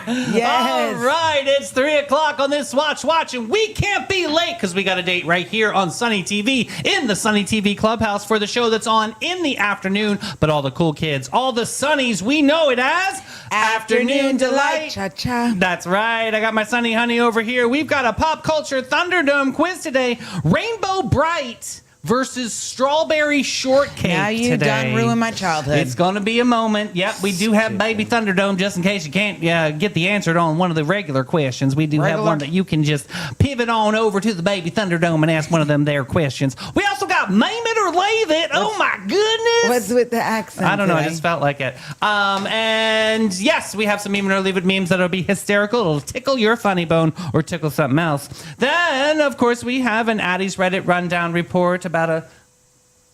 Yes. All right, it's 3 o'clock on this watch, and we can't be late because we got a date right here on Sunny TV in the Sunny TV Clubhouse for the show that's on in the afternoon. But all the cool kids, all the Sunnies, we know it as Afternoon Delight. Cha-cha. That's right. I got my Sunny Honey over here. We've got a pop culture Thunderdome quiz today. Rainbow Bright versus Strawberry Shortcake. Now you today. done ruined my childhood. It's going to be a moment. Yep, we do have Baby Thunderdome just in case you can't get the answer on one of the regular questions. We do have one that you can just pivot on over to the Baby Thunderdome and ask one of them their questions. We also got Mame It or Lave It. Oh my goodness. What's with the accent? I don't know. today? I just felt like it. And yes, we have some Meme It or Leave It memes that'll be hysterical. It'll tickle your funny bone or tickle something else. Then, of course, we have an Addie's Reddit rundown report about a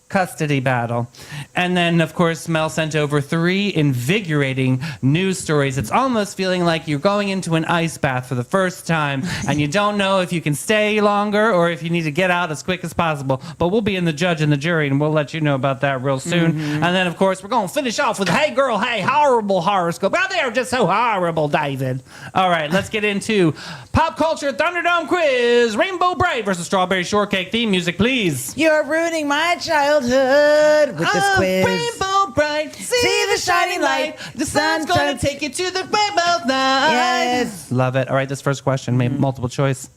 custody battle. And then, of course, Mel sent over 3 invigorating news stories. It's almost feeling like you're going into an ice bath for the first time and you don't know if you can stay longer or if you need to get out as quick as possible. But we'll be in the judge and the jury, and we'll let you know about that real soon. And then, of course, we're going to finish off with Hey Girl, Hey Horrible Horoscope. Oh, they're just so horrible, David. All right, let's get into Pop Culture Thunderdome Quiz. Rainbow Bright versus Strawberry Shortcake. Theme music, please. You're ruining my childhood with this quiz. Rainbow Bright, see the shining light. The sun's gonna take you to the rainbow night. Yes. Love it. All right, this first question, maybe multiple choice.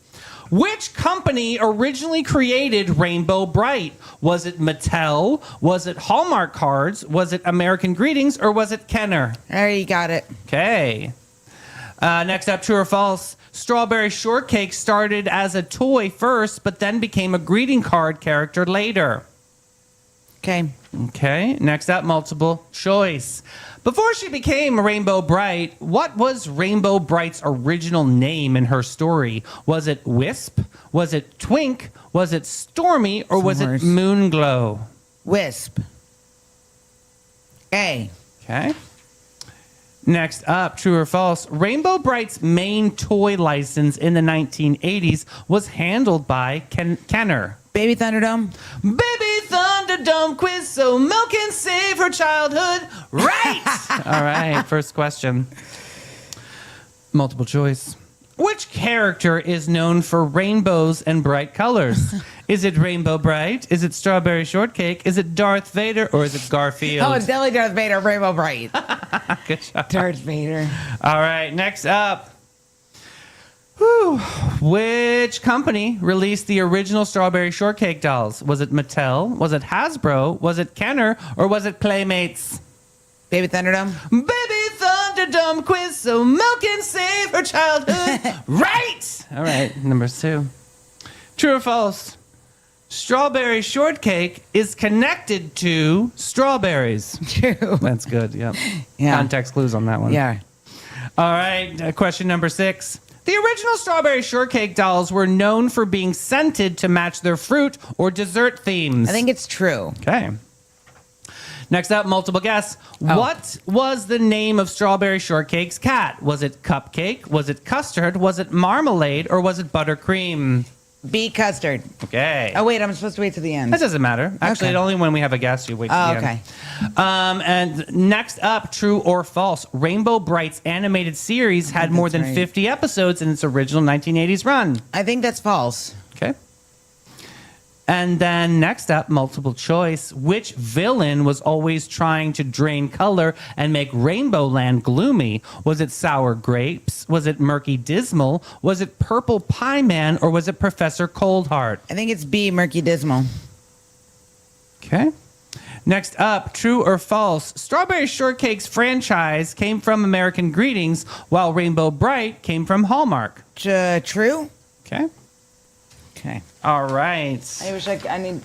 Which company originally created Rainbow Bright? Was it Mattel? Was it Hallmark Cards? Was it American Greetings? Or was it Kenner? There, you got it. Okay. Next up, true or false? Strawberry Shortcake started as a toy first, but then became a greeting card character later. Okay. Okay, next up, multiple choice. Before she became Rainbow Bright, what was Rainbow Bright's original name in her story? Was it Wisp? Was it Twink? Was it Stormy? Or was it Moonglow? Wisp. A. Okay. Next up, true or false? Rainbow Bright's main toy license in the 1980s was handled by Kenner. Baby Thunderdome. Baby Thunderdome quiz so Mel can save her childhood. Right! All right, first question. Multiple choice. Which character is known for rainbows and bright colors? Is it Rainbow Bright? Is it Strawberry Shortcake? Is it Darth Vader? Or is it Garfield? Oh, it's definitely Darth Vader. Rainbow Bright. Good job. Darth Vader. All right, next up. Whew. Which company released the original Strawberry Shortcake dolls? Was it Mattel? Was it Hasbro? Was it Kenner? Or was it Playmates? Baby Thunderdome. Baby Thunderdome quiz so Mel can save her childhood. Right! All right, number 2. True or false? Strawberry Shortcake is connected to strawberries. True. That's good, yep. Yeah. Context clues on that one. Yeah. All right, question number 6. The original Strawberry Shortcake dolls were known for being scented to match their fruit or dessert themes. I think it's true. Okay. Next up, multiple guess. What was the name of Strawberry Shortcake's cat? Was it Cupcake? Was it Custard? Was it Marmalade? Or was it Buttercream? B. Custard. Okay. Oh, wait, I'm supposed to wait to the end. That doesn't matter. Actually, Okay. only when we have a guess you wait to the okay. end. And next up, true or false? Rainbow Bright's animated series had more than right. 50 episodes in its original 1980s run. I think that's false. Okay. And then next up, multiple choice. Which villain was always trying to drain color and make Rainbow Land gloomy? Was it Sour Grapes? Was it Murky Dismal? Was it Purple Pie Man? Or was it Professor Coldheart? I think it's B. Murky Dismal. Okay. Next up, true or false? Strawberry Shortcake's franchise came from American Greetings, while Rainbow Bright came from Hallmark. True? Okay. Okay. All right. I wish I need...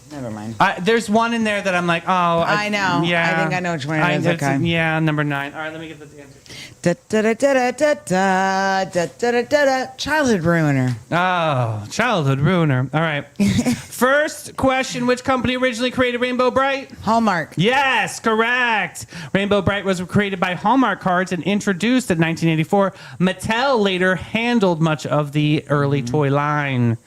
never mind. There's one in there that I'm like, I know. Yeah. I think I know which one it is. Okay. Yeah, number 9. All right, let me get the answer. Da, da, da, da, da, da, da, da, da, da, da. Childhood ruiner. Oh, childhood ruiner. All right. First question, which company originally created Rainbow Bright? Hallmark. Yes, correct. Rainbow Bright was created by Hallmark Cards and introduced in 1984. Mattel later handled much of the early toy line.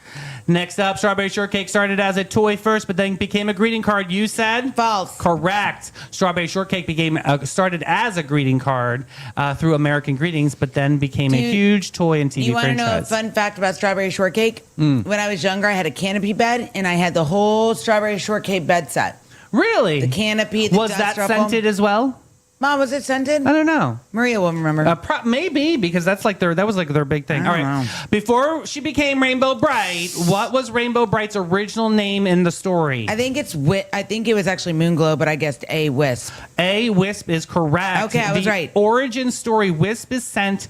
Next up, Strawberry Shortcake started as a toy first, but then became a greeting card. You said? False. Correct. Strawberry Shortcake started as a greeting card through American Greetings, but then became a huge toy and TV You want to franchise. know a fun fact about Strawberry Shortcake? When I was younger, I had a canopy bed, and I had the whole Strawberry Shortcake bed set. Really? The canopy, the Was dust that ruffle. scented as well? Mom, was it scented? I don't know. Maria will remember. Maybe because that was like their big thing. I All don't right. know. Before she became Rainbow Bright, what was Rainbow Bright's original name in the story? I think it was actually Moonglow, but I guessed a wisp. A Wisp is correct. Okay, I was The right. Origin story: Wisp is sent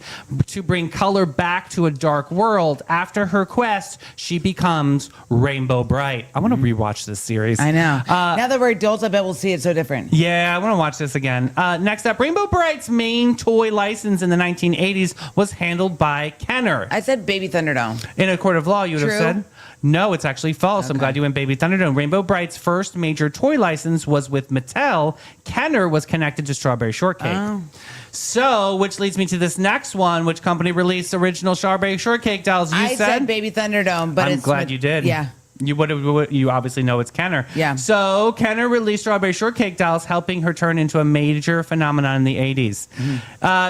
to bring color back to a dark world. After her quest, she becomes Rainbow Bright. I want to rewatch this series. I know. Now that we're adults, I bet we'll see it so different. Yeah, I want to watch this again. Next up, Rainbow Bright's main toy license in the 1980s was handled by Kenner. I said Baby Thunderdome. In a court of law, you would have True. said? No, it's actually false. I'm glad you went Baby Thunderdome. Rainbow Bright's first major toy license was with Mattel. Kenner was connected to Strawberry Shortcake. Oh. So, which leads me to this next one. Which company released original Strawberry Shortcake dolls? You I said Baby Thunderdome, but I'm glad you did. Yeah. You obviously know it's Kenner. Yeah. So Kenner released Strawberry Shortcake dolls, helping her turn into a major phenomenon in the 80s.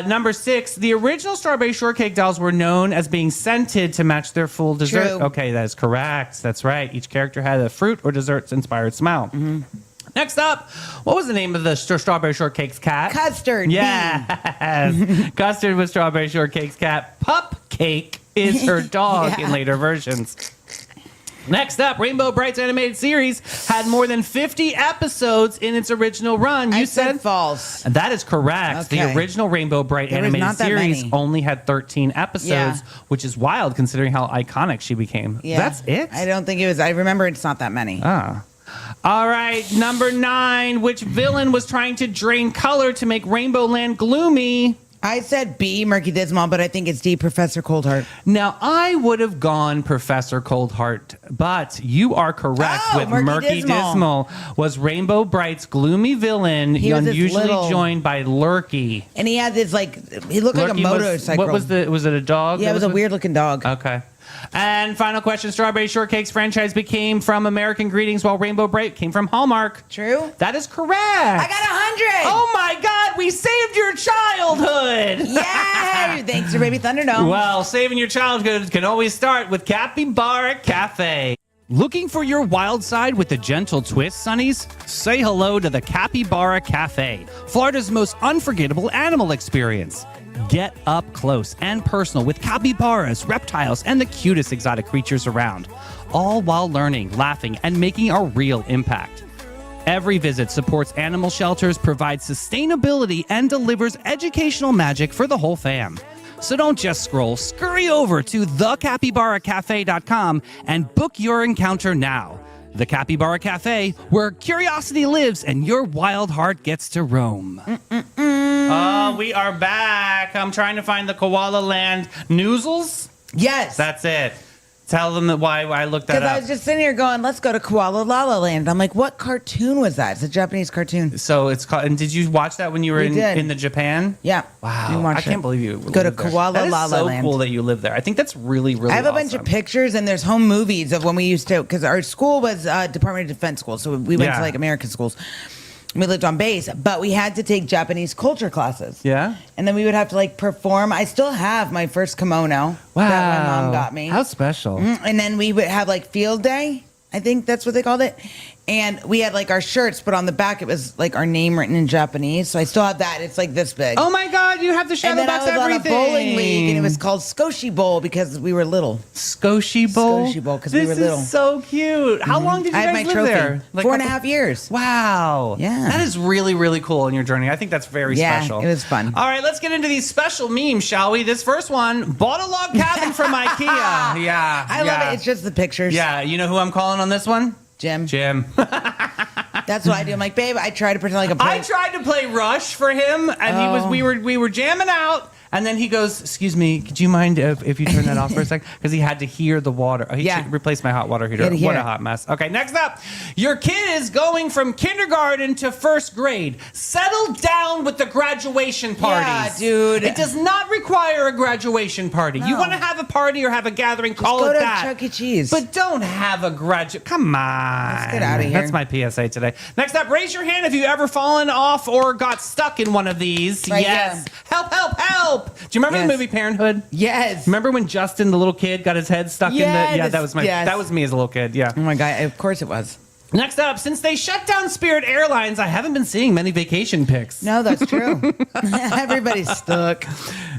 Number 6, the original Strawberry Shortcake dolls were known as being scented to match their full dessert. True. Okay, that is correct. That's right. Each character had a fruit or dessert-inspired smell. Next up, what was the name of the Strawberry Shortcake's cat? Custard. Yes. Custard was Strawberry Shortcake's cat. Pupcake is her dog Yeah. in later versions. Next up, Rainbow Bright's animated series had more than 50 episodes in its original run. You I said false. That is correct. The Okay. original Rainbow Bright There was animated not that series many. only had 13 episodes, Yeah. which is wild considering how iconic she became. Yeah. That's it? I don't think it was. I remember it's not that many. Ah. All right, number 9. Which villain was trying to drain color to make Rainbow Land gloomy? I said B, Murky Dismal, but I think it's D, Professor Coldheart. Now, I would have gone Professor Coldheart, but you are correct Oh, with Murky Murky Dismal. Dismal was Rainbow Bright's gloomy villain, He was this unusually little- joined by Lurky. And he had this, he looked like a Lurky motorcycle. was it a dog? Yeah, that it was a with- weird looking dog. Okay. And final question, Strawberry Shortcake's franchise became from American Greetings while Rainbow Bright came from Hallmark. True? That is correct. I got 100! Oh my God, we saved your childhood! Yay! Thanks to Baby Thunderdome. Well, saving your childhood can always start with Capybara Cafe. Looking for your wild side with a gentle twist, Sonnies? Say hello to the Capybara Cafe, Florida's most unforgettable animal experience. Get up close and personal with capybaras, reptiles, and the cutest exotic creatures around, all while learning, laughing, and making a real impact. Every visit supports animal shelters, provides sustainability, and delivers educational magic for the whole fam. So don't just scroll, scurry over to thecapybaracafe.com and book your encounter now. The Capybara Cafe, where curiosity lives and your wild heart gets to roam. We are back. I'm trying to find the Koala Land Noozles. Yes. That's it. Tell them that why I looked that Because I up. was just sitting here going, let's go to Koala Lala Land. I'm like, what cartoon was that? It's a Japanese cartoon. So it's called. And did you watch that when you were We did. in the Japan? Yeah. Wow, We watched I can't it. believe you Go to lived there. Koala That is Lala so Land. cool that you live there. I think that's really, really I have a bunch awesome. of pictures, and there's home movies of when we used to, because our school was Department of Defense school, so we went Yeah. to like American schools. We lived on base, but we had to take Japanese culture classes. Yeah? And then we would have to like perform. I still have my first kimono that my mom got me. How special. And then we would have like field day. I think that's what they called it. And we had like our shirts, but on the back it was like our name written in Japanese. So I still have that. It's like this big. Oh my God, you have the and shadow then box I was everything. on a bowling league, and it was called Skoshi Bowl because we were little. Skoshi Bowl. Skoshi Bowl, 'cause we were This little. is so cute. How long did you I have guys my live trophy. there? Like 4.5 years. Wow. Yeah. That is really, really cool in your journey. I think that's very Yeah, special. it was fun. All right, let's get into these special memes, shall we? This first one, bought a log cabin from IKEA. Yeah. I love it. It's just the pictures. Yeah, you know who I'm calling on this one? Jim. Jim. That's what I do. I'm like, babe, I try to pretend like I'm I playing. tried to play Rush for him, and he was. Oh. We were jamming out, And then he goes, "Excuse me, could you mind if you turn that off for a sec?" Because he had to hear the water. He should replace my hot water heater. He had to What hear a it. hot mess. Okay, next up. Your kid is going from kindergarten to first grade. Settle down with the graduation parties. Yeah, dude. It does not require a graduation party. You No. want to have a party or have a gathering, call go it to that. Chuck E. Cheese. But don't have a graduate. Come on. Let's get outta here. That's my PSA today. Next up, raise your hand if you ever fallen off or got stuck in one of these. Right yes. here. Help, help, help. Do you remember the Yes. movie Parenthood? Yes. Remember when Justin, the little kid, got his head stuck in the... Yeah, Yes, that was yes. that was me as a little kid, yeah. Oh my God. Of course it was. Next up, since they shut down Spirit Airlines, I haven't been seeing many vacation pics. No, that's true. Everybody's stuck.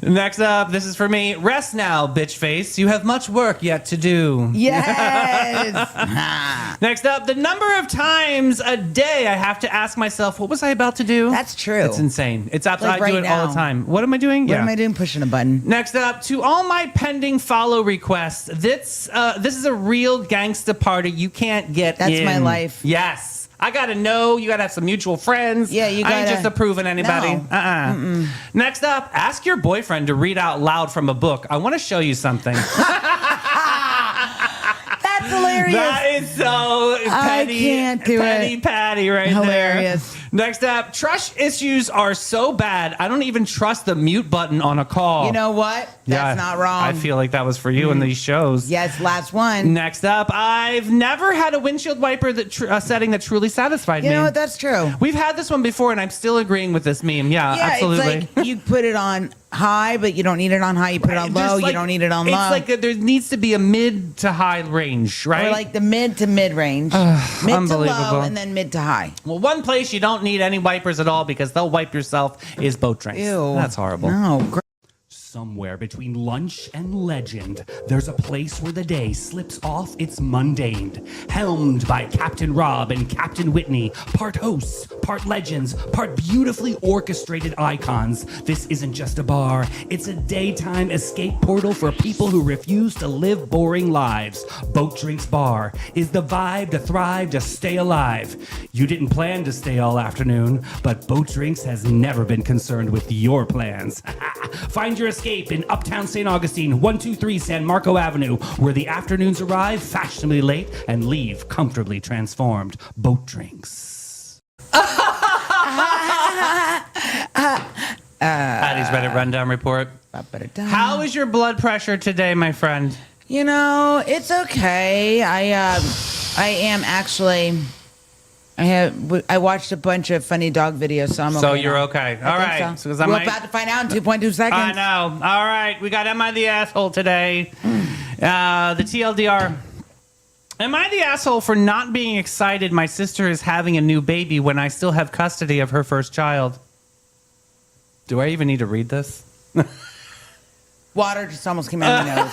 Next up, this is for me. Rest now, bitch face. You have much work yet to do. Yes. Next up, the number of times a day I have to ask myself, what was I about to do? That's true. It's insane. It's absolutely, Like I do right it all the now. time. What am I doing? What am I doing? Pushing a button. Next up, to all my pending follow requests, this is a real gangsta party. You can't get That's in. my life. Yes. I gotta know. You gotta have some mutual friends. Yeah, you I ain't gotta- just approving anybody. No. Next up, ask your boyfriend to read out loud from a book. I want to show you something. That's hilarious. That is so petty. can't do petty it. Patty right Hilarious. there. Next up, trust issues are so bad. I don't even trust the mute button on a call. You know what? That's not wrong. I feel like that was for you in these shows. Yes, last one. Next up, I've never had a windshield wiper setting that truly satisfied You me. know what? That's true. We've had this one before, and I'm still agreeing with this meme. Yeah, Yeah, absolutely. it's like you put it on high, but you don't need it on high. You put it on There's low, like- you don't need it on it's low. like there needs to be a mid to high range, right? Or like the mid to mid range. Mid to unbelievable. low, and then mid to high. Well, one place you don't need any wipers at all because they'll wipe yourself is boat drinks. Ew. That's horrible. No. Somewhere between lunch and legend, there's a place where the day slips off its mundane. Helmed by Captain Rob and Captain Whitney, part hosts, part legends, part beautifully orchestrated icons. This isn't just a bar, it's a daytime escape portal for people who refuse to live boring lives. Boat Drinks Bar is the vibe to thrive, to stay alive. You didn't plan to stay all afternoon, but Boat Drinks has never been concerned with your plans. Find your escape in Uptown St. Augustine, 123 San Marco Avenue, where the afternoons arrive fashionably late and leave comfortably transformed. Boat Drinks. Patty's Reddit Rundown Report. How is your blood pressure today, my friend? You know, it's okay. I am actually. I watched a bunch of funny dog videos, so I'm okay. So you're now. okay. I All think right. So. 'Cause I We're might- about to find out in 2.2 seconds. I know. All right. We got Am I the Asshole today? The TLDR. Am I the asshole for not being excited my sister is having a new baby when I still have custody of her first child? Do I even need to read this? Water just almost came out of my nose.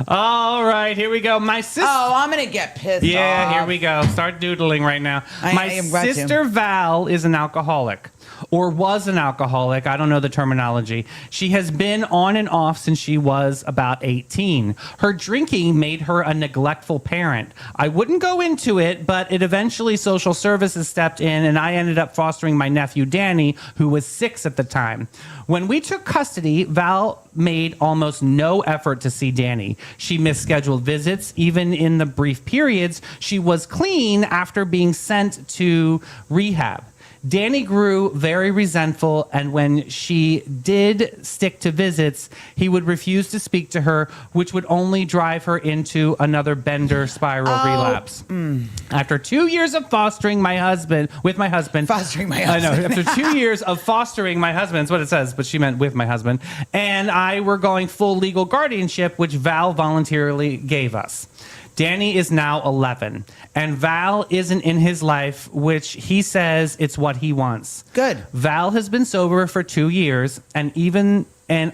All right, here we go. My sister. Oh, I'm gonna get pissed Yeah, off. here we go. Start doodling right now. I My am glad to. sister Val is an alcoholic. Or was an alcoholic. I don't know the terminology. She has been on and off since she was about 18. Her drinking made her a neglectful parent. I wouldn't go into it, but it eventually social services stepped in and I ended up fostering my nephew Danny, who was 6 at the time. When we took custody, Val made almost no effort to see Danny. She missed scheduled visits. Even in the brief periods, she was clean after being sent to rehab. Danny grew very resentful, and when she did stick to visits, he would refuse to speak to her, which would only drive her into another bender spiral relapse. After 2 years of fostering my husband, Fostering my I know. husband. After 2 years of fostering my husband, that's what it says, but she meant with my husband, and I were going full legal guardianship, which Val voluntarily gave us. Danny is now 11, and Val isn't in his life, which he says it's what he wants. Good. Val has been sober for 2 years and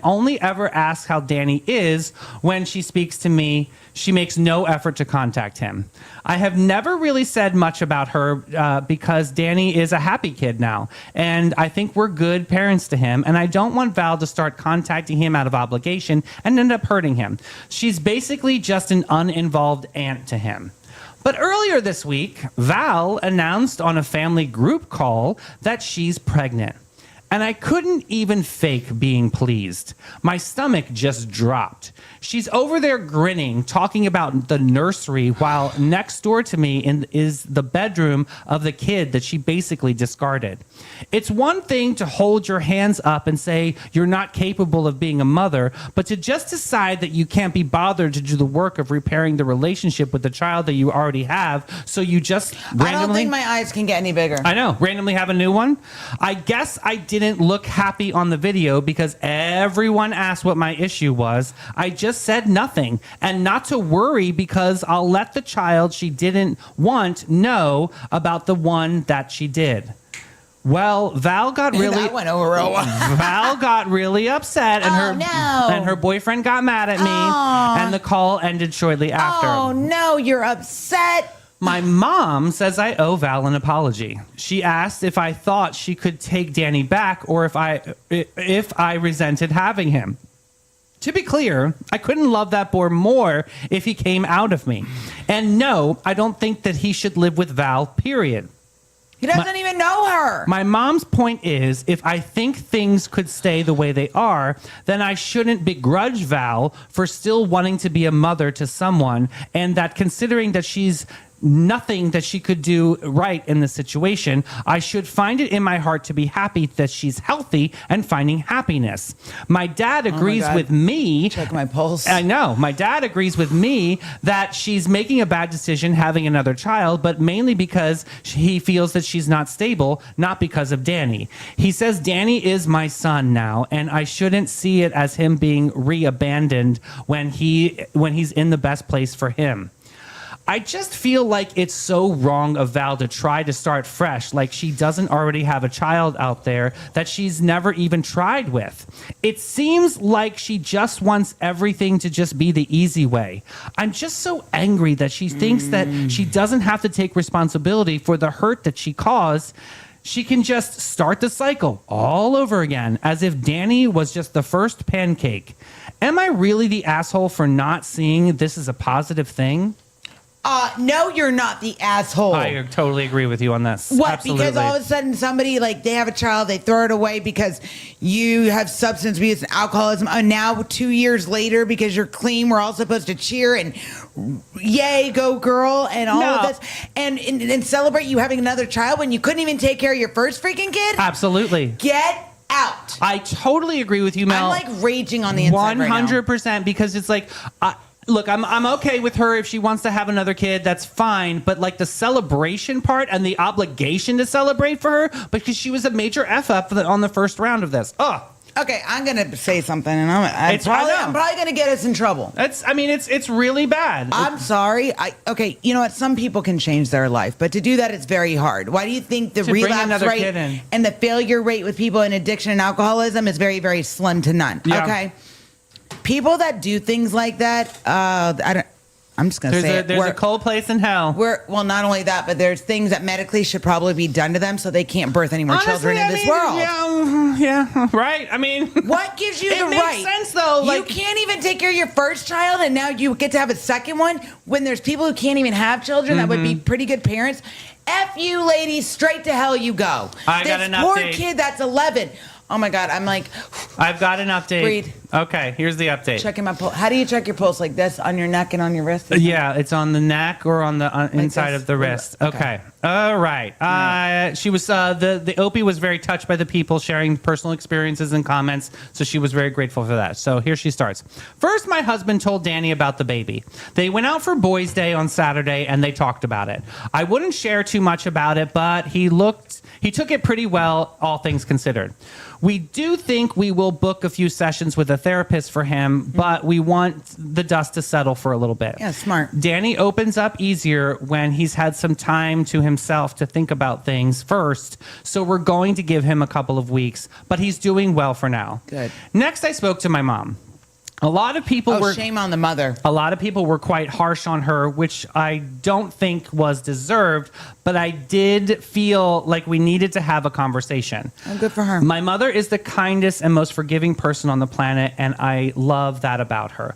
only ever asks how Danny is when she speaks to me. She makes no effort to contact him. I have never really said much about her because Danny is a happy kid now, and I think we're good parents to him, and I don't want Val to start contacting him out of obligation and end up hurting him. She's basically just an uninvolved aunt to him. But earlier this week, Val announced on a family group call that she's pregnant. And I couldn't even fake being pleased. My stomach just dropped. She's over there grinning, talking about the nursery, while next door to me is the bedroom of the kid that she basically discarded. It's one thing to hold your hands up and say you're not capable of being a mother, but to just decide that you can't be bothered to do the work of repairing the relationship with the child that you already have, so you just randomly... I don't think my eyes can get any bigger. I know. Randomly have a new one. I guess I didn't look happy on the video because everyone asked what my issue was. I just said nothing, and not to worry because I'll let the child she didn't want know about the one that she did. Well, Val got really... That went over real well. Val got really upset, and her boyfriend got mad at me, and the call ended shortly after. Oh, no, you're upset. My mom says I owe Val an apology. She asked if I thought she could take Danny back or if I resented having him. To be clear, I couldn't love that boy more if he came out of me. And no, I don't think that he should live with Val, period. He doesn't even know her. My mom's point is, if I think things could stay the way they are, then I shouldn't begrudge Val for still wanting to be a mother to someone, and that considering that she's nothing that she could do right in the situation, I should find it in my heart to be happy that she's healthy and finding happiness. My dad agrees with me. Check my pulse. I know. My dad agrees with me that she's making a bad decision having another child, but mainly because he feels that she's not stable, not because of Danny. He says Danny is my son now, and I shouldn't see it as him being re-abandoned when he's in the best place for him. I just feel like it's so wrong of Val to try to start fresh, like she doesn't already have a child out there that she's never even tried with. It seems like she just wants everything to just be the easy way. I'm just so angry that she thinks that she doesn't have to take responsibility for the hurt that she caused. She can just start the cycle all over again, as if Danny was just the first pancake. Am I really the asshole for not seeing this as a positive thing? No, you're not the asshole. I totally agree with you on that. What? Absolutely. Because all of a sudden somebody, like, they have a child, they throw it away because you have substance abuse and alcoholism. And now 2 years later, because you're clean, we're all supposed to cheer and yay, go girl, and all of this, and celebrate you having another child when you couldn't even take care of your first freaking kid? Absolutely. Get out. I totally agree with you, Mel. I'm like raging on the inside 100%, because it's like... Look, I'm okay with her if she wants to have another kid. That's fine. But like the celebration part and the obligation to celebrate for her, because she was a major F up on the first round of this. Ugh. Okay, I'm gonna say something, and I'm probably gonna get us in trouble. It's really bad. I'm sorry. Okay, you know what? Some people can change their life, but to do that, it's very hard. Why do you think the relapse rate and the failure rate with people in addiction and alcoholism is very, very slim to none? Yeah. Okay. People that do things like that, I'm just gonna say there's a cold place in hell. Well, not only that, but there's things that medically should probably be done to them so they can't birth any more children in this world. Yeah, right. I mean, what gives you the right? It makes sense though. You can't even take care of your first child, and now you get to have a second one when there's people who can't even have children that would be pretty good parents. F you, ladies, straight to hell you go. I got an poor update. Kid that's 11. Oh my God, I'm like... I've got an update. Breathe. Okay, here's the update. Checking my pulse. How do you check your pulse? Like this? On your neck and on your wrist? Yeah, it's on the neck or on the inside of the wrist. Okay. All right. She was the Opie was very touched by the people sharing personal experiences and comments, so she was very grateful for that. So here she starts. First, my husband told Danny about the baby. They went out for Boys' Day on Saturday and they talked about it. I wouldn't share too much about it, but he took it pretty well, all things considered. We do think we will book a few sessions with a therapist for him, but we want the dust to settle for a little bit. Yeah, smart. Danny opens up easier when he's had some time to himself to think about things first, so we're going to give him a couple of weeks, but he's doing well for now. Good. Next, I spoke to my mom. A lot of people were... shame on the mother. A lot of people were quite harsh on her, which I don't think was deserved, but I did feel like we needed to have a conversation. Oh, good for her. My mother is the kindest and most forgiving person on the planet, and I love that about her.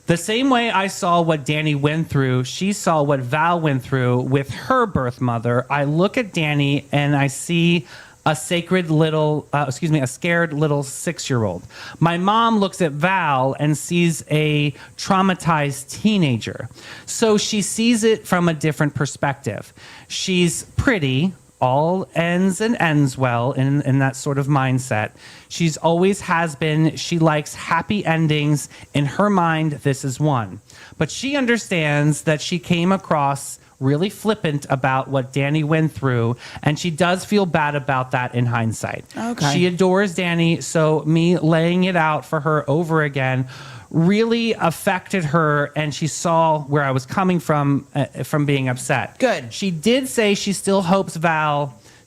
The same way I saw what Danny went through, she saw what Val went through with her birth mother. I look at Danny and I see a scared little 6-year-old. My mom looks at Val and sees a traumatized teenager. So she sees it from a different perspective. She's pretty, all ends and ends well in that sort of mindset. She's always has been. She likes happy endings. In her mind, this is one. But she understands that she came across really flippant about what Danny went through, and she does feel bad about that in hindsight. Okay. She adores Danny, so me laying it out for her over again really affected her, and she saw where I was coming from being upset. Good. She did say she still hopes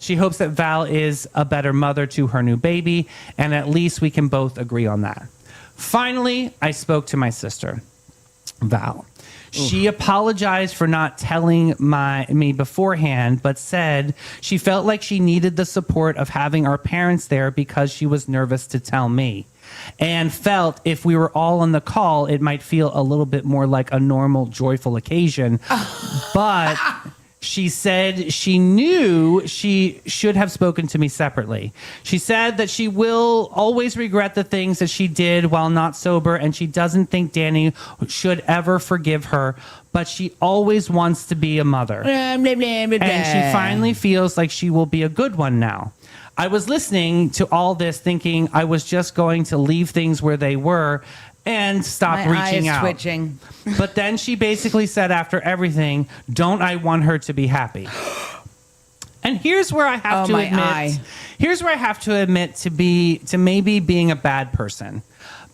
she hopes that Val is a better mother to her new baby, and at least we can both agree on that. Finally, I spoke to my sister, Val. She apologized for not telling me beforehand, but said she felt like she needed the support of having our parents there because she was nervous to tell me, and felt if we were all on the call, it might feel a little bit more like a normal, joyful occasion. But she said she knew she should have spoken to me separately. She said that she will always regret the things that she did while not sober, and she doesn't think Danny should ever forgive her, but she always wants to be a mother. And she finally feels like she will be a good one now. I was listening to all this thinking I was just going to leave things where they were and stop reaching out. Twitching. But then she basically said after everything, don't I want her to be happy? And here's where I have to admit. Here's where I have to admit to maybe being a bad person.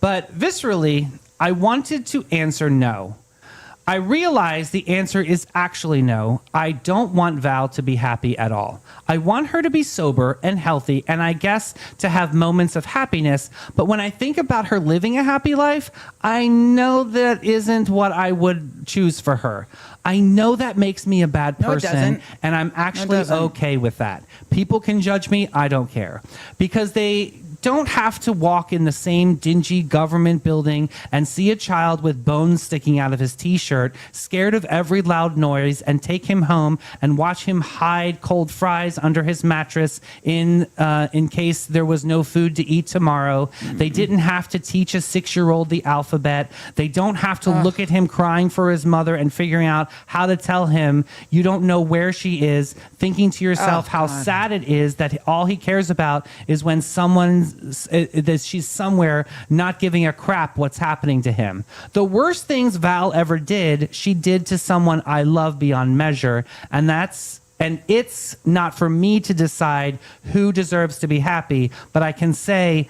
But viscerally, I wanted to answer no. I realize the answer is actually no. I don't want Val to be happy at all. I want her to be sober and healthy, and I guess to have moments of happiness. But when I think about her living a happy life, I know that isn't what I would choose for her. I know that makes me a bad person, doesn't. and I'm actually okay with that. People can judge me. I don't care. Because they don't have to walk in the same dingy government building and see a child with bones sticking out of his t-shirt, scared of every loud noise, and take him home and watch him hide cold fries under his mattress in case there was no food to eat tomorrow. They didn't have to teach a 6-year-old the alphabet. They don't have to look at him crying for his mother and figuring out how to tell him you don't know where she is, thinking to yourself how sad it is that all he cares about is when that she's somewhere not giving a crap what's happening to him. The worst things Val ever did, she did to someone I love beyond measure, and it's not for me to decide who deserves to be happy, but I can't say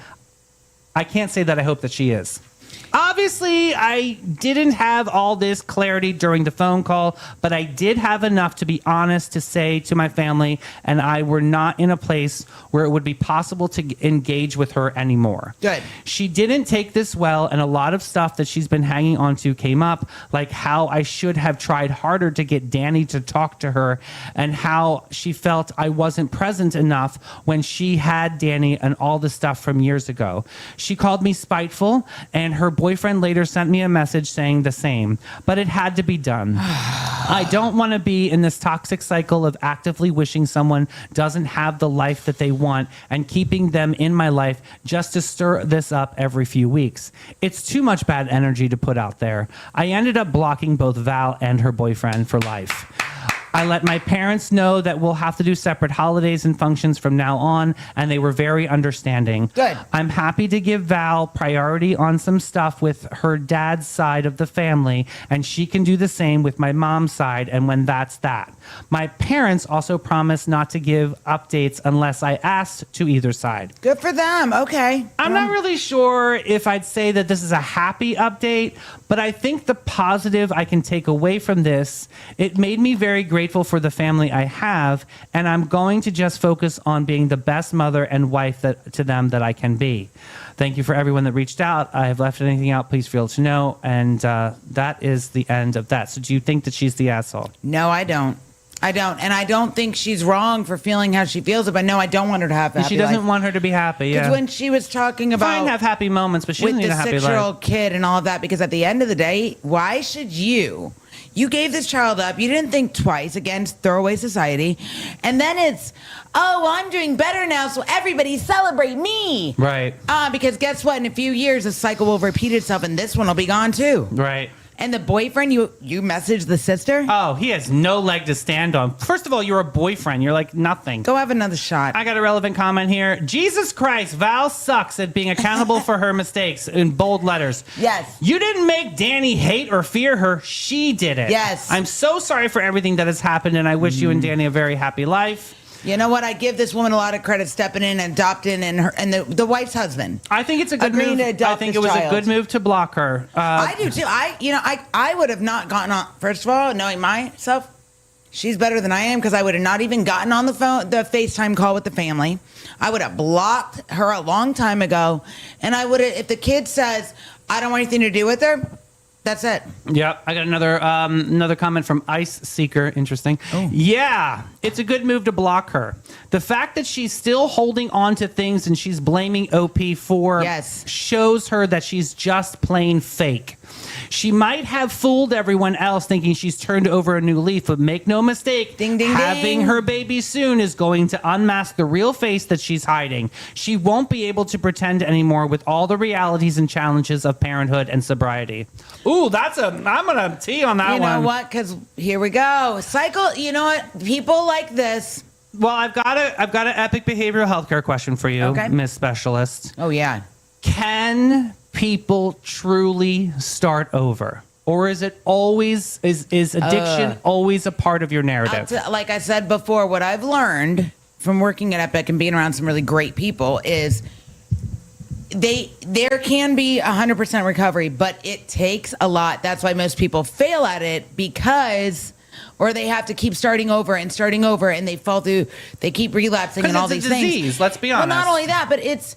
that I hope that she is. Obviously, I didn't have all this clarity during the phone call, but I did have enough to be honest to say to my family, and I were not in a place where it would be possible to engage with her anymore. Good. She didn't take this well, and a lot of stuff that she's been hanging on to came up, like how I should have tried harder to get Danny to talk to her, and how she felt I wasn't present enough when she had Danny and all the stuff from years ago. She called me spiteful, and her boyfriend later sent me a message saying the same, but it had to be done. I don't want to be in this toxic cycle of actively wishing someone doesn't have the life that they want and keeping them in my life just to stir this up every few weeks. It's too much bad energy to put out there. I ended up blocking both Val and her boyfriend for life. I let my parents know that we'll have to do separate holidays and functions from now on, and they were very understanding. Good. I'm happy to give Val priority on some stuff with her dad's side of the family, and she can do the same with my mom's side, and when that's that. My parents also promised not to give updates unless I asked to either side. Good for them. Okay. I'm not really sure if I'd say that this is a happy update, but I think the positive I can take away from this, it made me very grateful for the family I have, and I'm going to just focus on being the best mother and wife to them that I can be. Thank you for everyone that reached out. I have left anything out, please feel to know, and that is the end of that. So do you think that she's the asshole? No, I don't. I don't. And I don't think she's wrong for feeling how she feels. But no, I don't want her to have that. She doesn't want her to be happy. Because Yeah. when she was talking about Fine, have happy moments, but she with doesn't need the a happy life. 6-year-old kid and all of that, because at the end of the day, why should you gave this child up, you didn't think twice, again, throwaway society, and then it's, oh, I'm doing better now, so everybody celebrate me. Right. Because guess what, in a few years the cycle will repeat itself and this one will be gone too. Right. And the boyfriend, you messaged the sister? Oh, he has no leg to stand on. First of all, you're a boyfriend. You're like nothing. Go have another shot. I got a relevant comment here. Jesus Christ, Val sucks at being accountable for her mistakes in bold letters. Yes. You didn't make Danny hate or fear her. She did it. Yes. I'm so sorry for everything that has happened, and I wish you and Danny a very happy life. You know what? I give this woman a lot of credit stepping in and adopting and the wife's husband. I think it's a good Agreeing move. to adopt I think this it was child. a good move to block her. I do too. I would have not gotten on. First of all, knowing myself, she's better than I am, because I would have not even gotten on the phone, the FaceTime call with the family. I would have blocked her a long time ago, and I would have. If the kid says I don't want anything to do with her, that's it. Yep, I got another comment from Ice Seeker. Interesting. Oh. Yeah, it's a good move to block her. The fact that she's still holding on to things and she's blaming OP for Yes. shows her that she's just plain fake. She might have fooled everyone else thinking she's turned over a new leaf, but make no mistake, Ding, ding, having ding. her baby soon is going to unmask the real face that she's hiding. She won't be able to pretend anymore with all the realities and challenges of parenthood and sobriety. Ooh, I'm gonna tee on that one. You know what? Because here we go. Cycle. You know what? People like this. Well, I've got an epic behavioral healthcare question for you, Okay. Miss Specialist. Oh yeah. Can people truly start over? Or is it always is addiction always a part of your narrative? Like I said before, what I've learned from working at Epic and being around some really great people is there can be 100% recovery, but it takes a lot. That's why most people fail at it, because or they have to keep starting over and they fall through, they keep relapsing and all it's a these disease, things. let's be honest. Well, not only that, but it's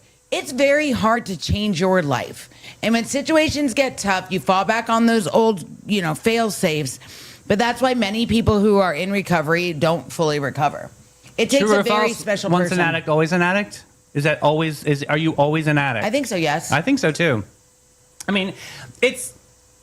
very hard to change your life. And when situations get tough, you fall back on those old, fail safes. But that's why many people who are in recovery don't fully recover. It takes True or a very false? special Once person. an addict, always an addict? Are you always an addict? I think so, yes. I think so too. I mean,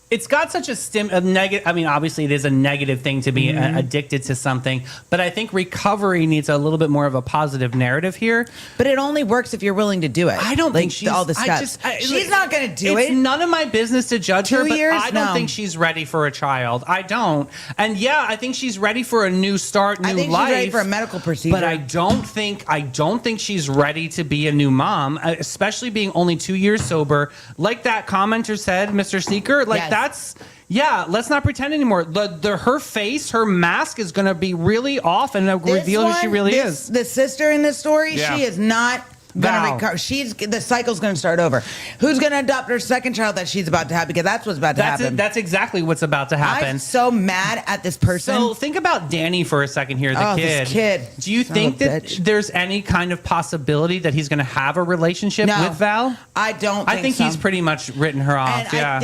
it's got such a negative. I mean, obviously, it is a negative thing to be addicted to something, but I think recovery needs a little bit more of a positive narrative here. But it only works if you're willing to do it. I don't think she's all the steps. She's not going to do it. It's none of my business to judge her, 2 but years? I don't No. think she's ready for a child. I don't. And yeah, I think she's ready for a new start, new I think life. she's ready for a medical procedure. But I don't think she's ready to be a new mom, especially being only 2 years sober. Like that commenter said, Mr. Seeker, Yes. Yeah, let's not pretend anymore. Her face, her mask is going to be really off and reveal who she really is. The sister in this story, Yeah. she is not going to Val. recover. The cycle's going to start over. Who's going to adopt her second child that she's about to have? Because that's what's about to happen. That's exactly what's about to happen. I'm so mad at this person. So think about Danny for a second here, the Oh, kid. this kid. Do you Son think of a that bitch. there's any kind of possibility that he's going to have a relationship No, with Val? I don't think I think so. he's pretty much written her off. And yeah.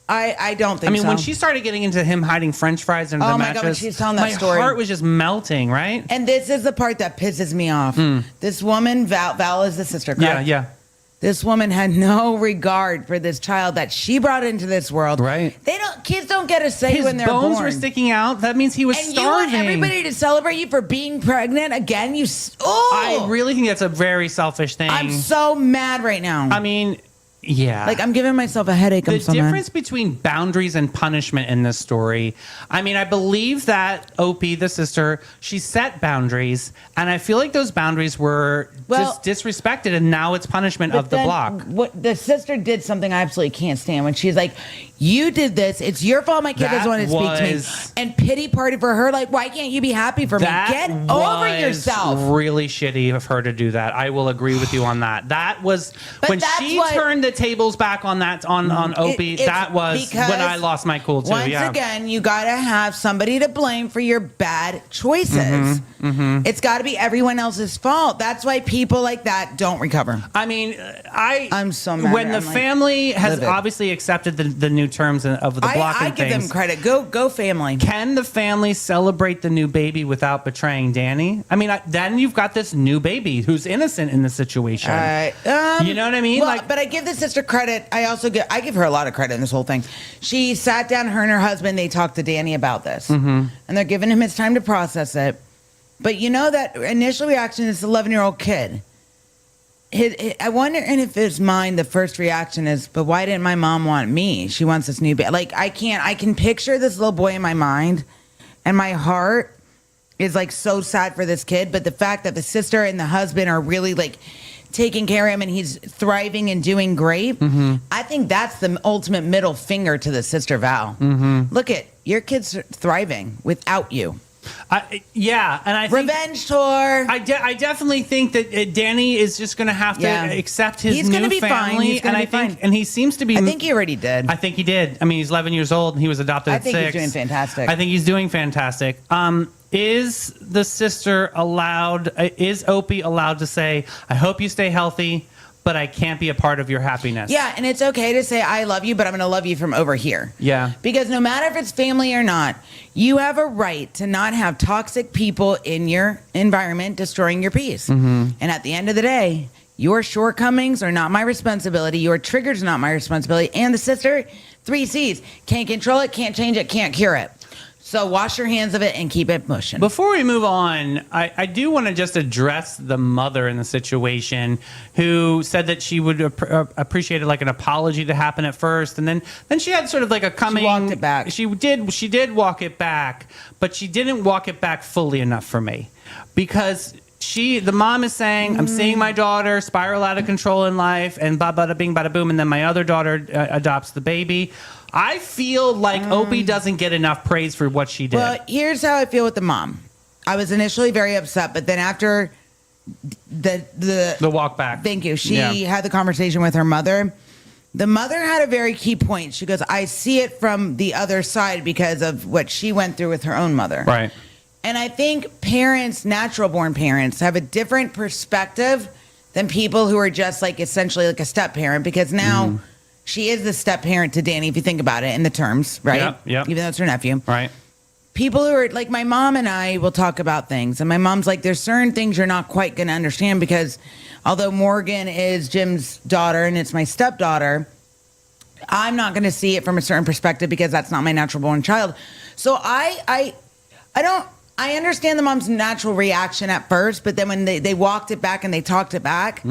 I don't think so. I mean, when she started getting into him hiding French fries under Oh the my mattress, God, when she was telling that my story. heart was just melting. Right? And this is the part that pisses me off. This woman, Val is the sister, Yeah, correct? yeah. This woman had no regard for this child that she brought into this world. Right. Kids don't get a say His when they're bones born. were sticking out. That means he was And starving. you want everybody to celebrate you for being pregnant again? I really think that's a very selfish thing. I'm so mad right now. I mean, yeah. like I'm giving myself a headache. The I'm so difference mad. between boundaries and punishment in this story, I mean, I believe that OP, the sister, she set boundaries, and I feel like those boundaries were just disrespected, and now it's punishment of the Then block. What the sister did something I absolutely can't stand when she's like, "You did this. It's your fault. My kid That doesn't want to speak to me." was- And pity party for her. Like, why can't you be happy for me? Get over was yourself. Really shitty of her to do that. I will agree with you on that. That was But when that's she what- turned the tables back on that on Opie. It's That was because when I lost my cool too. Once Yeah. again, you got to have somebody to blame for your bad choices. It's got to be everyone else's fault. That's why people like that don't recover. I mean, I'm so mad. when the I'm, like, family has livid. obviously accepted the new terms of the blocking I give things. them credit. Go family. Can the family celebrate the new baby without betraying Danny? I mean, then you've got this new baby who's innocent in the situation. You know what I mean? Well, but I give the sister credit. I give her a lot of credit in this whole thing. She sat down, her and her husband, they talked to Danny about this. And they're giving him his time to process it. But you know that initial reaction is 11-year-old kid. I wonder if his mind, the first reaction is, but why didn't my mom want me? She wants this new baby. Like, I can picture this little boy in my mind, and my heart is like so sad for this kid. But the fact that the sister and the husband are really like taking care of him and he's thriving and doing great, I think that's the ultimate middle finger to the sister Val. Look at your kids thriving without you. Yeah, and I think Revenge tour. I definitely think that Danny is just going to have to accept his He's new gonna be fine. family, He's gonna and be fine. and he seems to be. I think he already did. I think he did. I mean, he's 11 years old, and he was adopted I at think 6. he's doing fantastic. I think he's doing fantastic. Is the sister allowed? Is Opie allowed to say, "I hope you stay healthy"? But I can't be a part of your happiness. Yeah, and it's okay to say I love you, but I'm going to love you from over here. Yeah. Because no matter if it's family or not, you have a right to not have toxic people in your environment destroying your peace. And at the end of the day, your shortcomings are not my responsibility. Your triggers are not my responsibility. And the sister, 3 C's, can't control it, can't change it, can't cure it. So wash your hands of it and keep it pushing. Before we move on, I do want to just address the mother in the situation who said that she would appreciate like an apology to happen at first, and then she had sort of like a coming. She walked it back. She did walk it back, but she didn't walk it back fully enough for me, because the mom is saying, I'm seeing my daughter spiral out of control in life, and bada bing, bada boom, and then my other daughter adopts the baby. I feel like Opie doesn't get enough praise for what she did. Well, here's how I feel with the mom. I was initially very upset, but then after the walk back. Thank you. She had the conversation with her mother. The mother had a very key point. She goes, I see it from the other side because of what she went through with her own mother. Right. And I think parents, natural born parents, have a different perspective than people who are just like essentially like a step parent, because now she is the step parent to Danny, if you think about it in the terms, right? Yep. Even though it's her nephew. Right. People who are like my mom and I will talk about things, and my mom's like, there's certain things you're not quite going to understand, because although Morgan is Jim's daughter and it's my stepdaughter, I'm not going to see it from a certain perspective because that's not my natural born child. So I understand the mom's natural reaction at first, but then when they walked it back and they talked it back,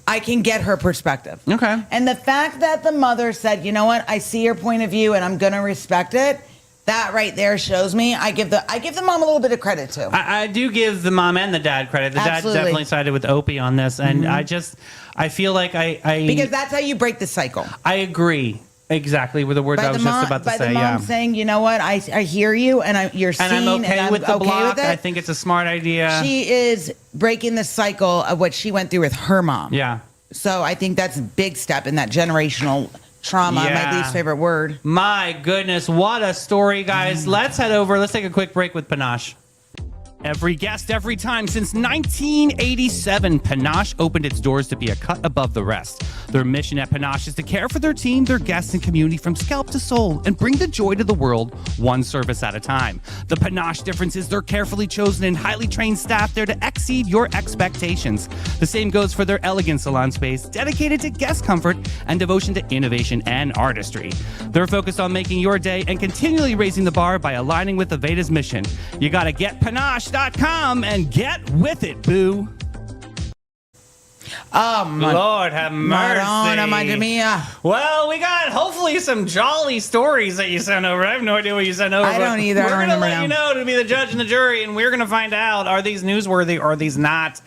I can get her perspective. Okay. And the fact that the mother said, you know what, I see your point of view and I'm going to respect it, that right there shows me I give the mom a little bit of credit too. I do give the mom and the dad credit. The Absolutely. dad definitely sided with Opie on this, and I feel like I because that's how you break the cycle. I agree exactly with the words I was just about to by say. the mom saying, you know what, I hear you and you're seen, and I'm okay with the block. with it. I think it's a smart idea. She is breaking the cycle of what she went through with her mom. Yeah. So I think that's a big step in that generational trauma. Yeah. My least favorite word. My goodness, what a story, guys. Let's head over. Let's take a quick break with Panache. Every guest, every time. Since 1987, Panache opened its doors to be a cut above the rest. Their mission at Panache is to care for their team, their guests, and community from scalp to soul and bring the joy to the world one service at a time. The Panache difference is their carefully chosen and highly trained staff there to exceed your expectations. The same goes for their elegant salon space, dedicated to guest comfort and devotion to innovation and artistry. They're focused on making your day and continually raising the bar by aligning with Aveda's mission. You gotta get Panache.com and get with it, boo. Oh, my Lord have mercy. Madonna, Madre mia. Well, we got hopefully some jolly stories that you sent over. I have no idea what you sent over. I don't either. I We're don't going to remember let you know to be the judge and the jury, and we're going to find out, are these newsworthy or are these not?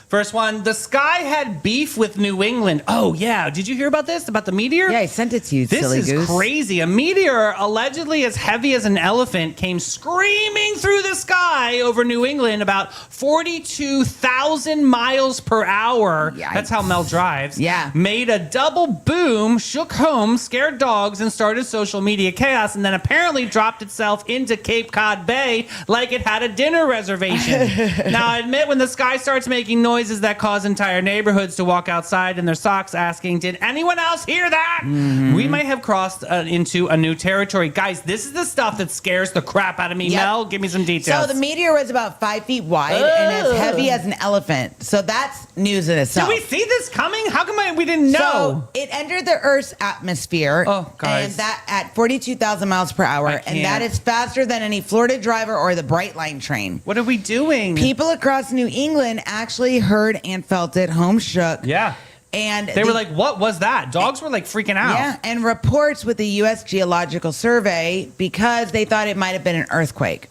First one, the sky had beef with New England. Oh, yeah. Did you hear about this? About the meteor? Yeah, I sent it to you, This silly is goose. crazy. A meteor allegedly as heavy as an elephant came screaming through the sky over New England about 42,000 miles per hour. Yikes. That's how Mel drives. Yeah. Made a double boom, shook homes, scared dogs, and started social media chaos, and then apparently dropped itself into Cape Cod Bay like it had a dinner reservation. Now, I admit when the sky starts making noises that cause entire neighborhoods to walk outside in their socks asking, did anyone else hear that? We might have crossed into a new territory. Guys, this is the stuff that scares the crap out of me. Yep. Mel, give me some details. So the meteor was about 5 feet wide and as heavy as an elephant. So that's news in Did itself. we see this coming? How come we didn't know? So it entered the Earth's atmosphere, Oh, guys. and that at 42,000 miles per hour, I and that can't. is faster than any Florida driver or the Brightline train. What are we doing? People across New England actually heard and felt it. Home shook. Yeah. And They were like, what was that? Dogs were like freaking out. yeah, and reports with the U.S. Geological Survey because they thought it might have been an earthquake.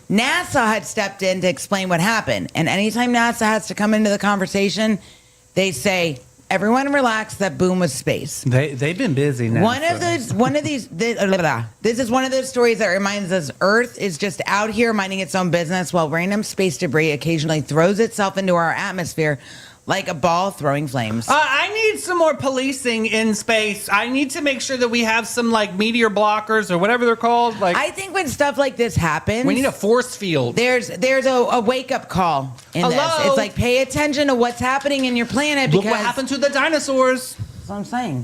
NASA had stepped in to explain what happened, and anytime NASA has to come into the conversation, they say, "Everyone relax. That boom was space." They've been busy now. This is one of those stories that reminds us Earth is just out here minding its own business while random space debris occasionally throws itself into our atmosphere like a ball throwing flames. I need some more policing in space. I need to make sure that we have some like meteor blockers or whatever they're called. Like I think when stuff like this happens, we need a force field. there's a wake up call in this. Hello? It's like pay attention to what's happening in your planet because Look what happened to the dinosaurs. that's what I'm saying.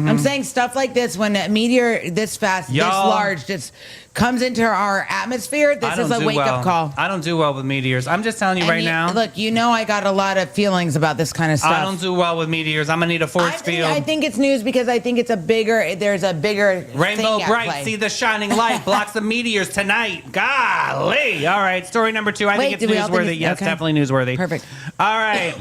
I'm saying stuff like this when a meteor this fast, this Y'all. large, just comes into our atmosphere. This is a wake up call. I don't do well with meteors. I'm just telling you right now. Look, I got a lot of feelings about this kind of stuff. I don't do well with meteors. I'm gonna need a force field. I think it's news because I think there's a bigger Rainbow thing at Bright, play. see the shining light, blocks the meteors tonight. Golly. All right, story number 2. I Wait, think it's do we all think newsworthy. it's- Yes, okay. definitely newsworthy. Perfect. All right.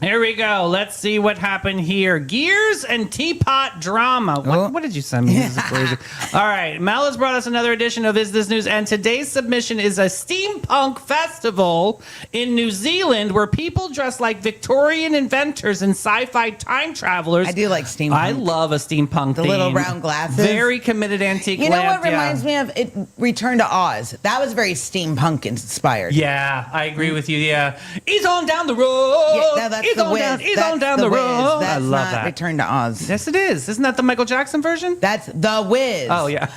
Here we go. Let's see what happened here. Gears and teapot drama. Oh. What did you send me? This is crazy. All right. Mel has brought us another edition of Is This News? And today's submission is a steampunk festival in New Zealand where people dress like Victorian inventors and sci-fi time travelers. I do like steampunk. I love a steampunk The theme. little round glasses. Very committed antique You know lamp, what reminds me of it? Return to Oz. That was very steampunk inspired. Yeah, I agree with you. Yeah. He's on down the road. Yeah, no, that's He's the on Wiz. down, he's That's on down the the Wiz. road. That's I love not that. Return to Oz. Yes, it is. Isn't that the Michael Jackson version? That's the Wiz. Oh, yeah.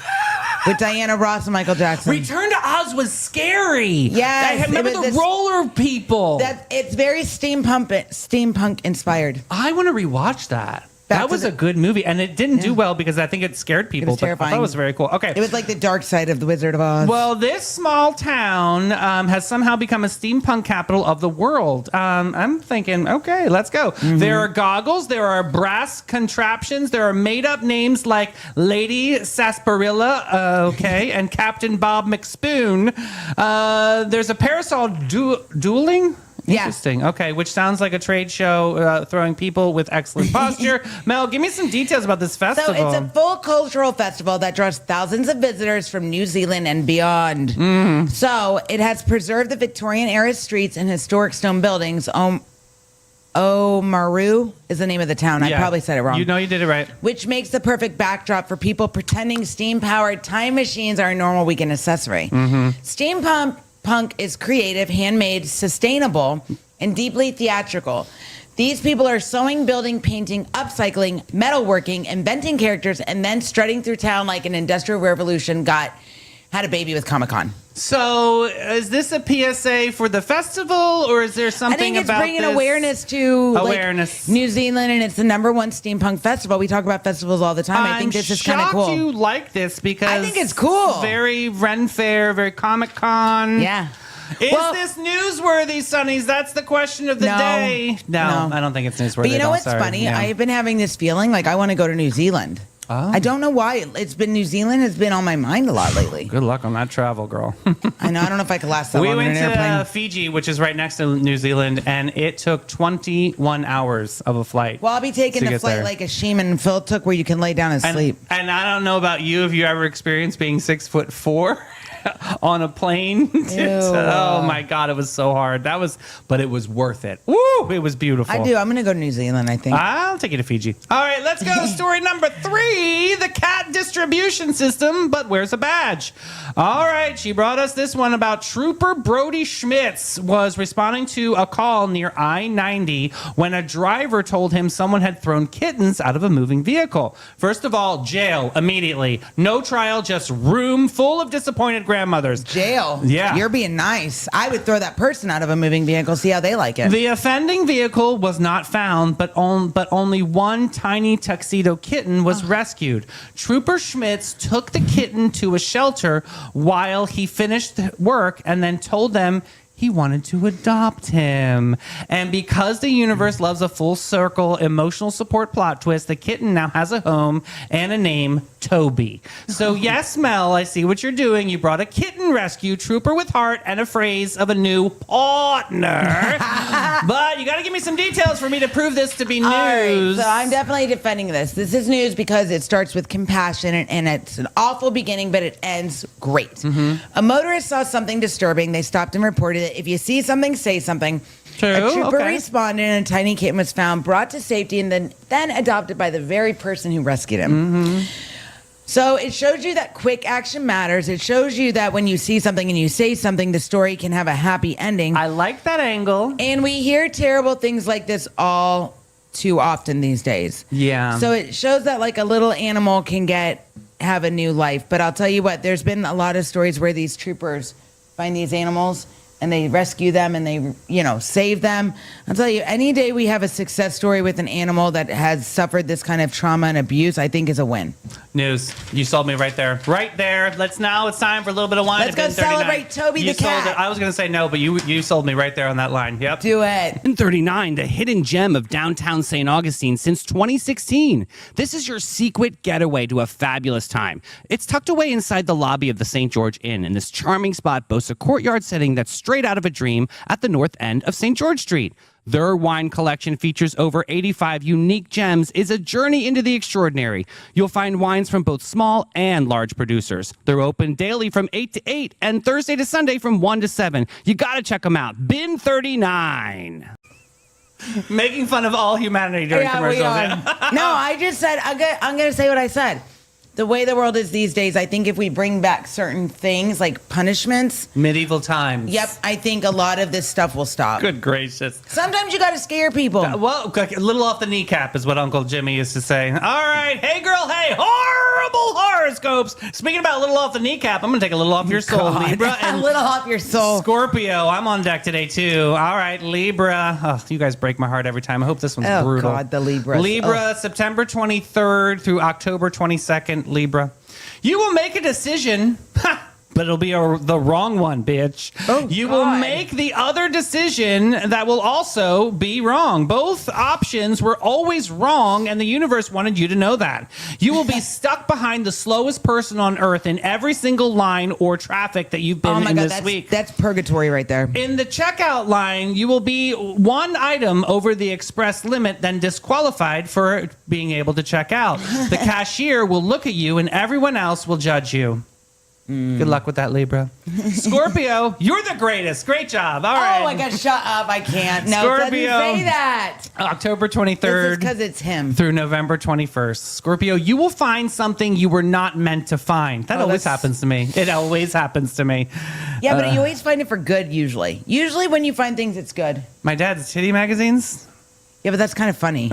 With Diana Ross and Michael Jackson. Return to Oz was scary. Yes, I remember it was the this- roller people. It's very steampunk inspired. I want to rewatch that. Back That to was the- a good movie, and it didn't do well because I think it scared people. was but I terrifying. thought it was very cool. Okay. It was like the dark side of the Wizard of Oz. Well, this small town has somehow become a steampunk capital of the world. I'm thinking, okay, let's go. There are goggles, there are brass contraptions, there are made-up names like Lady Sarsaparilla, okay, and Captain Bob McSpoon. There's a parasol dueling. Yeah. Interesting. Okay, which sounds like a trade show throwing people with excellent posture. Mel, give me some details about this So festival. it's a full cultural festival that draws thousands of visitors from New Zealand and beyond. So it has preserved the Victorian era streets and historic stone buildings. Oamaru is the name of the town. I Yeah. probably said it wrong. You know you did it right. Which makes the perfect backdrop for people pretending steam-powered time machines are a normal weekend accessory. Steampunk is creative, handmade, sustainable, and deeply theatrical. These people are sewing, building, painting, upcycling, metalworking, inventing characters, and then strutting through town like an industrial revolution had a baby with Comic-Con. So, is this a PSA for the festival, or is there I something think it's about bringing this? awareness to Awareness. New Zealand, and it's the #1 steampunk festival. We talk about festivals all the time. I think this is kind of shocked cool. you like this because I think it's cool. Very Ren Fair, very Comic Con. Yeah. Is Well- this newsworthy, Sonnies? That's the question of the No. day. No, No. I don't think it's newsworthy. But you know at all. what's Sorry. funny? Yeah. I've been having this feeling like I want to go to New Zealand. Oh. I don't know why. It's been New Zealand has been on my mind a lot lately. Good luck on that travel, girl. I know. I don't know if I could last that We long in went an airplane. to Fiji, which is right next to New Zealand, and it took 21 hours of a flight. Well, I'll be taking to the get flight there. like a Sheeman and Phil took, where you can lay down and sleep. And I don't know about you if you ever experienced being 6'4". on a plane. Oh my God, it was so hard. But it was worth it. Woo, it was beautiful. I do. I'm going to go to New Zealand, I think. I'll take you to Fiji. All right, let's go. Story number 3, the cat distribution system, but where's a badge? All right, she brought us this one about Trooper Brody Schmitz was responding to a call near I-90 when a driver told him someone had thrown kittens out of a moving vehicle. First of all, jail immediately. No trial, just room full of disappointed grandmothers. Jail. Yeah. You're being nice. I would throw that person out of a moving vehicle, see how they like it. The offending vehicle was not found, but only one tiny tuxedo kitten was rescued. Trooper Schmitz took the kitten to a shelter while he finished work and then told them he wanted to adopt him. And because the universe loves a full circle emotional support plot twist, the kitten now has a home and a name, Toby. So yes, Mel, I see what you're doing. You brought a kitten rescue trooper with heart and a phrase of a new partner. But you got to give me some details for me to prove this to be news. All right, so I'm definitely defending this. This is news because it starts with compassion and it's an awful beginning, but it ends great. A motorist saw something disturbing. They stopped and reported it. If you see something, say something. True, A trooper okay. responded and a tiny kitten was found, brought to safety, and then adopted by the very person who rescued him. So it shows you that quick action matters. It shows you that when you see something and you say something, the story can have a happy ending. I like that angle. And we hear terrible things like this all too often these days. Yeah. So it shows that like a little animal can have a new life. But I'll tell you what, there's been a lot of stories where these troopers find these animals and they rescue them and they, save them. I'll tell you, any day we have a success story with an animal that has suffered this kind of trauma and abuse, I think is a win. News. You sold me right there. Right there. It's time for a little bit of wine. Let's go at Ben 39. celebrate Toby You the cat. sold it. I was going to say no, but you sold me right there on that line. Yep. Do it. 39, the hidden gem of downtown St. Augustine since 2016. This is your secret getaway to a fabulous time. It's tucked away inside the lobby of the St. George Inn, and this charming spot boasts a courtyard setting that's straight out of a dream at the north end of St. George Street. Their wine collection features over 85 unique gems, is a journey into the extraordinary. You'll find wines from both small and large producers. They're open daily from 8 to 8 and Thursday to Sunday from 1 to 7. You got to check them out. Bin 39. Making fun of all humanity during commercials. We are. No, I just said, I'm going to say what I said. The way the world is these days, I think if we bring back certain things like punishments, Medieval times. yep, I think a lot of this stuff will stop. Good gracious. Sometimes you got to scare people. Well, a little off the kneecap is what Uncle Jimmy used to say. All right. Hey, girl. Hey, horrible horoscopes. Speaking about a little off the kneecap, I'm going to take a little off your soul, God. Libra. A And little off your soul. Scorpio, I'm on deck today, too. All right, Libra. Oh, you guys break my heart every time. I hope this one's Oh, brutal. God, the Libras. Libra, September 23rd through October 22nd, Libra. You will make a decision, but it'll be the wrong one, bitch. Oh, you will God. make the other decision that will also be wrong. Both options were always wrong, and the universe wanted you to know that. You will be stuck behind the slowest person on earth in every single line or traffic that you've been Oh my in God, this week. that's purgatory right there. In the checkout line, you will be one item over the express limit, then disqualified for being able to check out. The cashier will look at you and everyone else will judge you. Good luck with that, Libra. Scorpio, you're the greatest. Great job. All right. Oh my God, shut up. I can't. No, Scorpio. it doesn't say that. October This is 23rd because it's him. through November 21st. Scorpio, you will find something you were not meant to find. That always that's- happens to me. It always happes to me. Yeah, but you always find it for good, usually. Usually when you find things, it's good. My dad's titty magazines. Yeah, but that's kind of funny.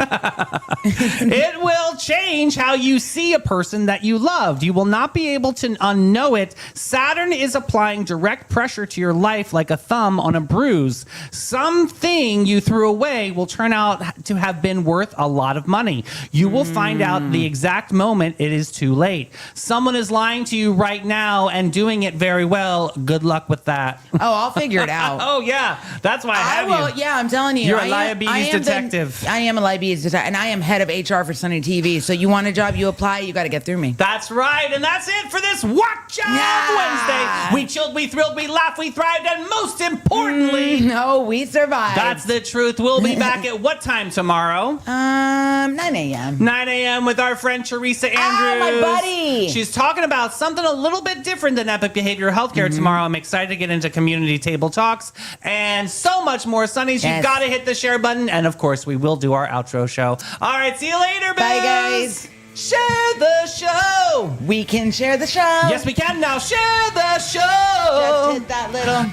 It will change how you see a person that you loved. You will not be able to unknow it. Saturn is applying direct pressure to your life like a thumb on a bruise. Something you threw away will turn out to have been worth a lot of money. You will find out the exact moment it is too late. Someone is lying to you right now and doing it very well. Good luck with that. Oh, I'll figure it out. Oh, yeah. That's why I have will. you. Yeah, I'm telling you. You're a I am liabilities the- detective. detective. I am a liabilities detective, and I am head of HR for Sunny TV. So you want a job, you apply, you got to get through me. That's right, and that's it for this Watch Out Wednesday. We chilled, we thrilled, we laughed, we thrived, and most importantly, No, we survived. that's the truth. We'll be back at what time tomorrow? 9 a.m. 9 a.m. with our friend Teresa Andrews. Ah, my buddy. She's talking about something a little bit different than Epic Behavioral Healthcare tomorrow. I'm excited to get into community table talks and so much more. Sunnies, Yes. you've got to hit the share button. And of course, we will do our outro show. All right, see you later, Bye, Biz. guys. Share the show. We can share the show. Yes, we can now. Share the show. Just hit that little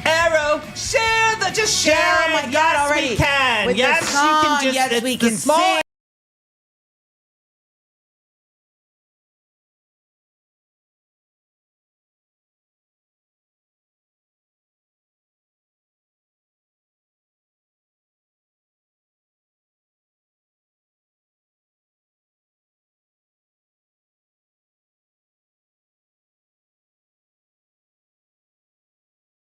Just share share. it. Oh my God, Yes, already. we can. With the yes, song, you can just. yes, it's we the can small sing.